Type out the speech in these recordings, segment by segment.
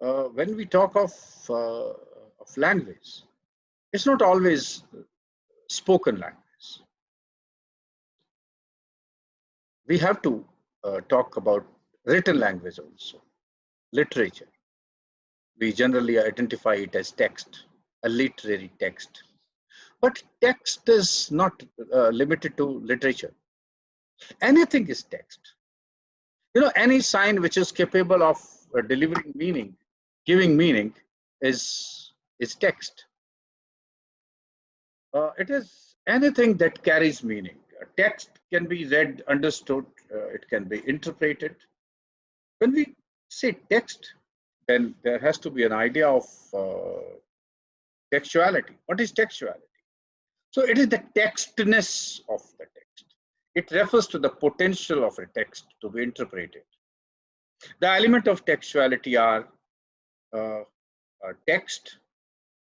when we talk of language, it's not always spoken language. We have to talk about written language also, literature. We generally identify it as text, a literary text. But text is not limited to literature. Anything is text. You know, any sign which is capable of delivering meaning, giving meaning, is text. It is anything that carries meaning. A text can be read, understood, it can be interpreted. When we say text, then there has to be an idea of textuality. What is textuality? So it is the textness of the text. It refers to the potential of a text to be interpreted. The element of textuality are text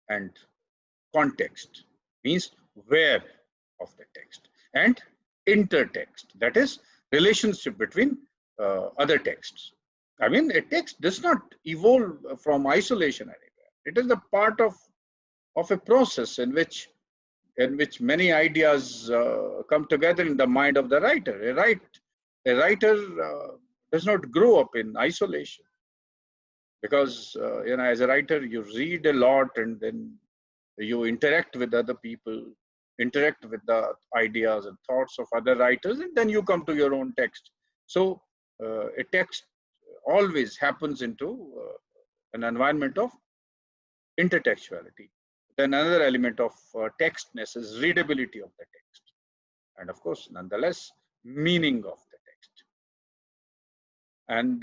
and context, means where of the text, and intertext, that is relationship between other texts. I mean, a text does not evolve from isolation anywhere. It is a part of a process in which many ideas come together in the mind of the writer. A writer does not grow up in isolation, because you know, as a writer, you read a lot and then you interact with other people, interact with the ideas and thoughts of other writers, and then you come to your own text. So a text always happens into an environment of intertextuality. Then another element of textness is readability of the text, and of course, nonetheless, meaning of the text. And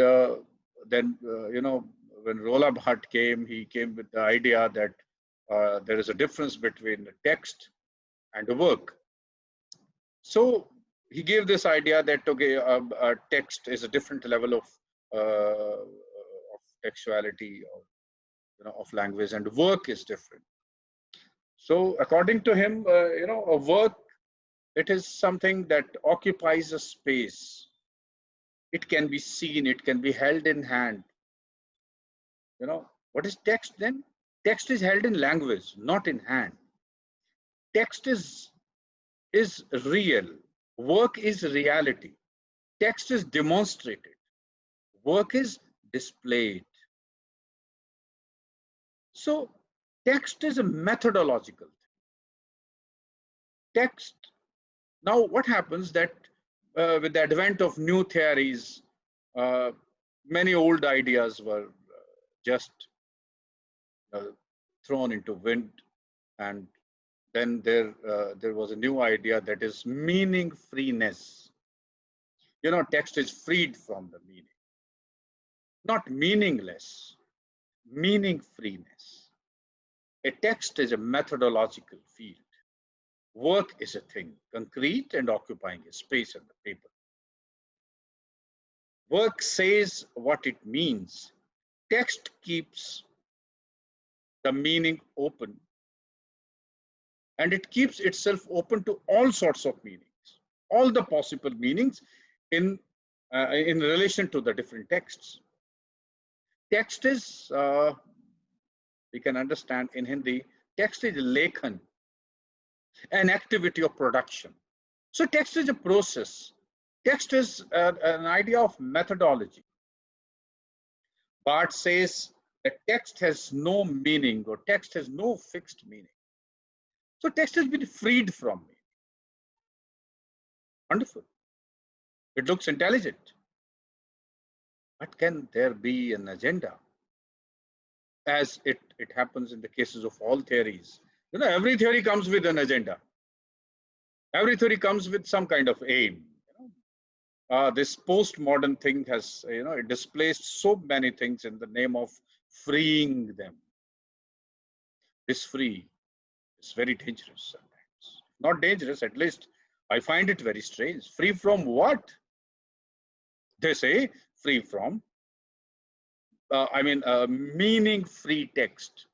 then, you know, when Roland Barthes came, he came with the idea that there is a difference between text and a work. So he gave this idea that, okay, a text is a different level of textuality, or you know, of language, and work is different. So according to him, you know, a work, it is something that occupies a space. It can be seen, it can be held in hand. You know, what is text then? Text is held in language, not in hand. Text is real. Work is reality. Text is demonstrated. Work is displayed. So text is a methodological thing. Text. Now, what happens that with the advent of new theories, many old ideas were just thrown into wind, and then there was a new idea, that is meaning freeness. You know, text is freed from the meaning, not meaningless, meaning freeness. A text is a methodological field. Work is a thing, concrete and occupying a space on the paper. Work says what it means. Text keeps the meaning open, and it keeps itself open to all sorts of meanings, all the possible meanings in relation to the different texts. Text is, we can understand in Hindi, text is lekhan, an activity of production. So text is a process. Text is an idea of methodology. Barthes says that text has no meaning, or text has no fixed meaning. So text has been freed from meaning. Wonderful. It looks intelligent. But can there be an agenda? As it happens in the cases of all theories. You know, every theory comes with an agenda. Every theory comes with some kind of aim. You know? This postmodern thing has, you know, it displaced so many things in the name of freeing them. This free is very dangerous sometimes. Not dangerous, at least I find it very strange. Free from what? They say free from, meaning-free text.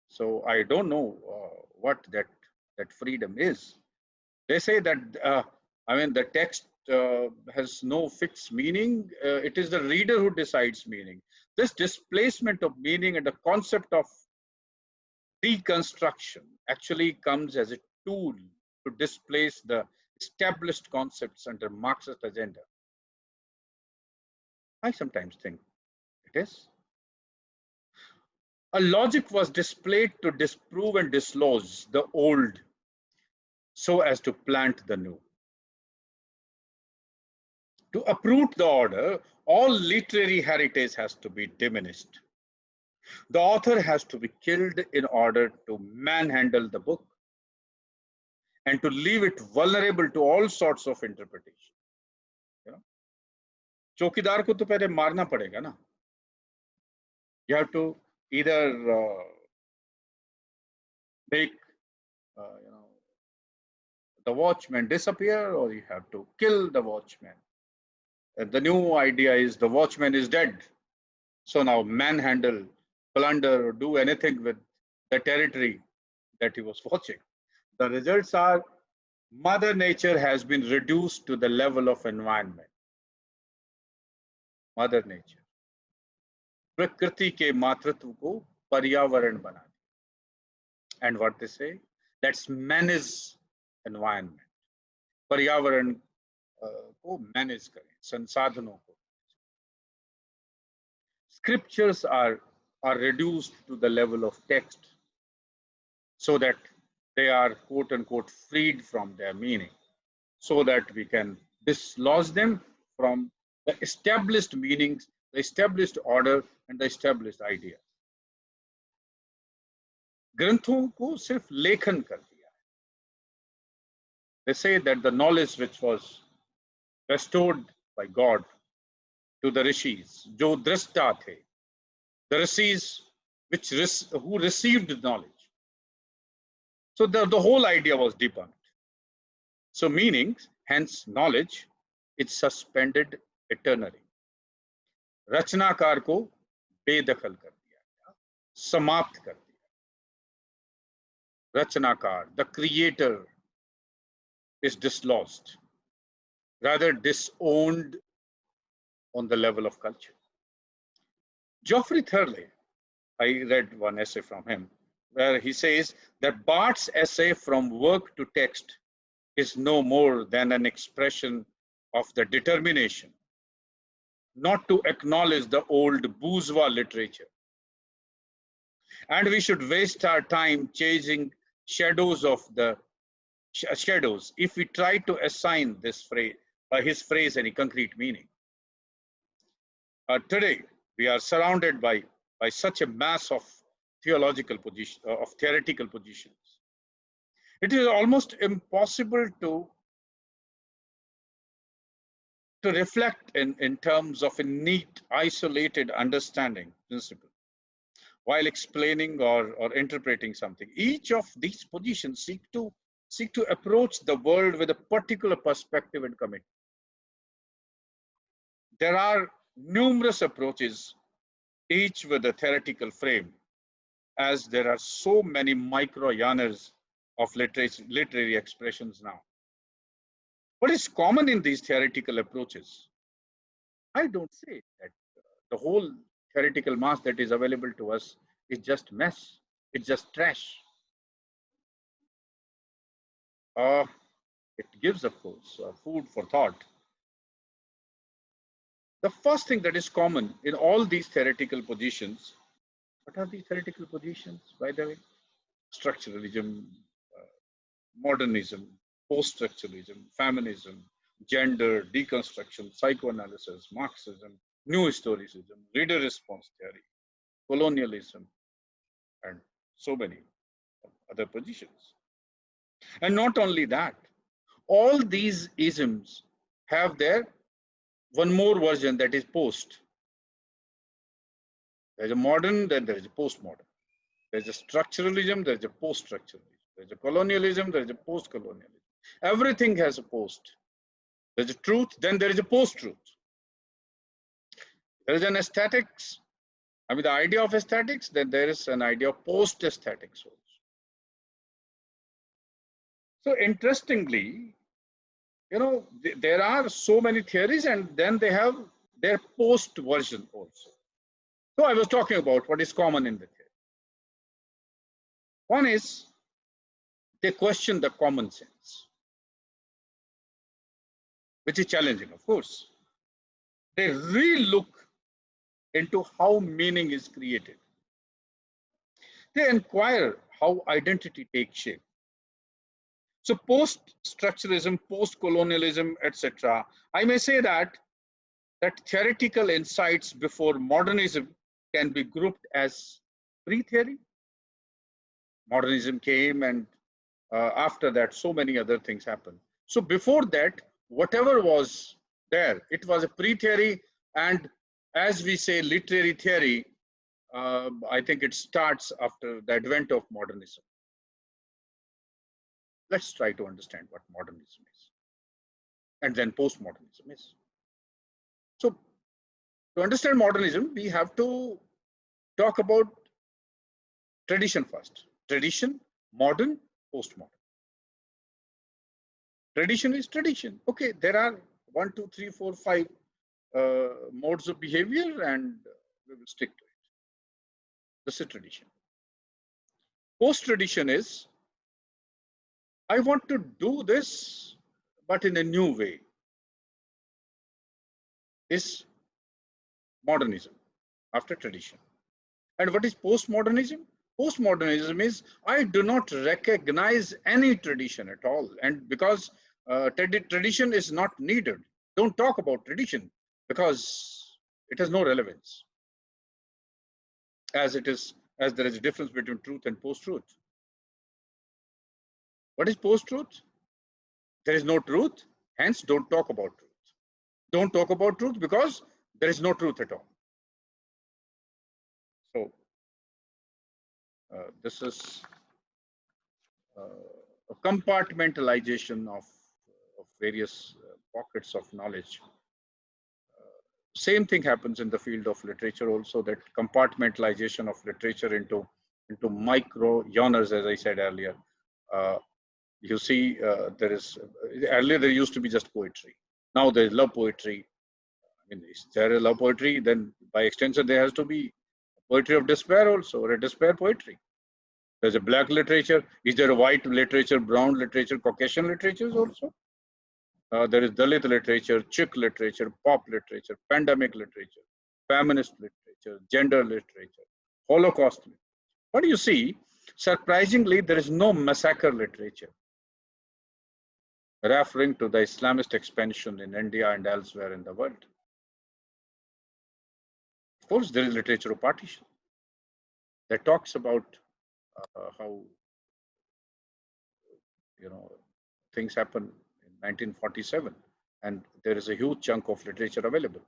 So I don't know what that freedom is. They say that, the text has no fixed meaning. It is the reader who decides meaning. This displacement of meaning and the concept of reconstruction actually comes as a tool to displace the established concepts under Marxist agenda. I sometimes think it is. A logic was displayed to disprove and dislodge the old so as to plant the new. To uproot the order, all literary heritage has to be diminished. The author has to be killed in order to manhandle the book and to leave it vulnerable to all sorts of interpretation. You know, चौकीदार को तो पहले मारना पड़ेगा ना. You have to either make the watchman disappear, or you have to kill the watchman. And the new idea is the watchman is dead. So now manhandle, plunder, or do anything with the territory that he was watching. The results are Mother Nature has been reduced to the level of environment. Mother Nature. प्रकृति के मातृत्व को पर्यावरण बना दिया. And what they say? Let's manage environment. पर्यावरण को manage करें, संसाधनों को. Scriptures are reduced to the level of text so that they are quote unquote freed from their meaning, so that we can dislodge them from the established meanings, the established order, and the established idea. ग्रंथों को सिर्फ लेखन कर दिया. They say that the knowledge which was bestowed by God to the rishis, जो दृष्टा थे, the rishis who received knowledge. So the whole idea was debunked. So meaning, hence knowledge, it's suspended eternally. रचनाकार को बेदखल कर दिया, समाप्त कर दिया. रचनाकार, the creator, is dislodged, rather disowned on the level of culture. Geoffrey Thurley, I read one essay from him, where he says that Barth's essay From Work to Text is no more than an expression of the determination not to acknowledge the old bourgeois literature. And we should waste our time chasing shadows of the shadows if we try to assign this phrase, his phrase, any concrete meaning. Today, we are surrounded by such a mass of theological position, of theoretical positions. It is almost impossible to reflect in terms of a neat, isolated understanding principle while explaining or interpreting something. Each of these positions seek to approach the world with a particular perspective and commitment. There are numerous approaches, each with a theoretical frame, as there are so many micro-genres of literary expressions now. What is common in these theoretical approaches? I don't say that the whole theoretical mass that is available to us is just mess, it's just trash. It gives, of course, food for thought. The first thing that is common in all these theoretical positions, what are these theoretical positions, by the way? Structuralism, modernism, post-structuralism, feminism, gender, deconstruction, psychoanalysis, Marxism, new historicism, reader response theory, colonialism, and so many other positions. And not only that, all these isms have their one more version, that is post. There's a modern, then there is a postmodern. There's a structuralism, there's a post-structuralism. There's a colonialism, there's a post-colonialism. Everything has a post. There's a truth, then there is a post-truth. There is an aesthetics, the idea of aesthetics, then there is an idea of post-aesthetics also. So interestingly, there are so many theories, and then they have their post version also. So I was talking about what is common in the theory. One is they question the common sense, which is challenging, of course. They re-look into how meaning is created. They inquire how identity takes shape. So post-structuralism, post-colonialism, etc., I may say that theoretical insights before modernism can be grouped as pre-theory. Modernism came, and after that, so many other things happened. So before that, whatever was there, it was a pre-theory, and as we say, literary theory, I think it starts after the advent of modernism. Let's try to understand what modernism is, and then postmodernism is. So to understand modernism, we have to talk about tradition first. Tradition, modern, postmodern. Tradition is tradition. Okay, there are 1, 2, 3, 4, 5 modes of behavior, and we will stick to it. This is tradition. Post tradition is, I want to do this, but in a new way. Is modernism after tradition. And what is postmodernism? Postmodernism is, I do not recognize any tradition at all. And because tradition is not needed, don't talk about tradition because it has no relevance. As there is a difference between truth and post-truth. What is post-truth? There is no truth, hence don't talk about truth. Don't talk about truth because there is no truth at all. So this is a compartmentalization of various pockets of knowledge. Same thing happens in the field of literature also, that compartmentalization of literature into micro genres, as I said earlier. You see, earlier there used to be just poetry. Now there is love poetry. I mean, is there a love poetry? Then by extension, there has to be poetry of despair also, or a despair poetry. There's a black literature. Is there a white literature, brown literature, Caucasian literatures also? There is Dalit literature, Sikh literature, pop literature, pandemic literature, feminist literature, gender literature, Holocaust literature. What do you see? Surprisingly, there is no massacre literature, referring to the Islamist expansion in India and elsewhere in the world. Of course, there is literature of partition that talks about how things happen in 1947, and there is a huge chunk of literature available.